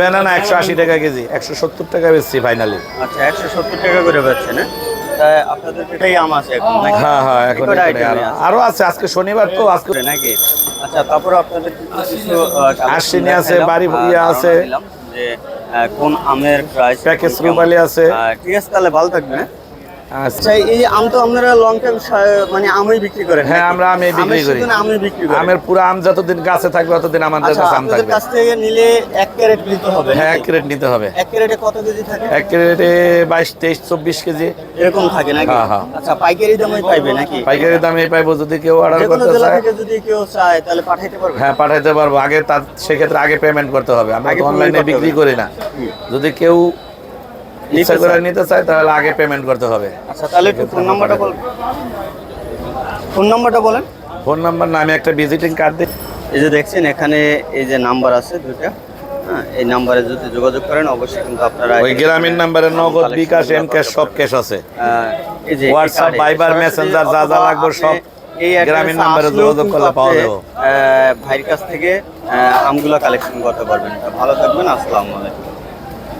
Banana 180 টাকা KG, 170 টাকা বেচছি ফাইনালি। আচ্ছা 170 টাকা করে পাচ্ছেন, হ্যাঁ? আপনাদের এটাই আম আছে এখন নাকি? হ্যাঁ হ্যাঁ, এখন এই কটা এখানে item আছে আরো আছে, আজকে শনিবার তো আজকে নাকি? আচ্ছা তারপরে আপনাদের কিছু আশ্বিনী আছে, বাড়ি ভুইয়া আছে, যে কোন আমের প্রাইস, প্যাকেজ রুপালি আছে। ঠিক আছে, তাহলে ভালো থাকবেন। আচ্ছা, আচ্ছা এই আম তো আপনারা লং টাইম মানে আমই বিক্রি করেন? হ্যাঁ নাকি? আমরা আমি বিক্রি করি। আমের বিক্রি করেন? আমের পুরো আম যতদিন গাছে থাকবে ততদিন আমাদের আচ্ছা কাছে আম আপনাদের থাকবে। কাছ থেকে নিলে 1 ক্যারেট নিতে হবে? হ্যাঁ, 1 নাকি? ক্যারেট নিতে হবে। 1 ক্যারেটে কত কেজি থাকে? 1 ক্যারেটে 22, 23, 24 কেজি এরকম থাকে নাকি? হ্যাঁ, হ্যাঁ। আচ্ছা পাইকারি দামে পাইবে নাকি? পাইকারি দামে পাইবো, যদি কেউ অর্ডার যে কোনো করতে জেলা চায়। থেকে যদি কেউ চায় তাহলে পাঠাইতে পারবে? হ্যাঁ পাঠাইতে পারবো, আগে তার সেক্ষেত্রে আগে পেমেন্ট করতে হবে। আমরা আগে তো payment অনলাইনে করতে বিক্রি হবে। করি না। যদি কেউ ইচ্ছা করে নিতে চায় তাহলে আগে পেমেন্ট করতে হবে। আচ্ছা তাহলে একটু ফোন নাম্বারটা বলুন। ফোন নাম্বারটা বলেন। ফোন নাম্বার না, আমি একটা ভিজিটিং কার্ড দিই। এই যে দেখছেন এখানে এই যে নাম্বার আছে দুইটা, হ্যাঁ এই নাম্বারে যদি যোগাযোগ করেন অবশ্যই কিন্তু আপনারা ওই গ্রামীণ নাম্বারে নগদ, বিকাশ, এম ক্যাশ সব ক্যাশ আছে। এই যে হোয়াটসঅ্যাপ, ভাইবার, মেসেঞ্জার যা যা লাগবে সব গ্রামীণ নাম্বারে যোগাযোগ করলে পাওয়া যাবে। ভাইয়ের কাছ থেকে আমগুলো কালেকশন করতে পারবেন। ভালো থাকবেন, আসসালামু আলাইকুম।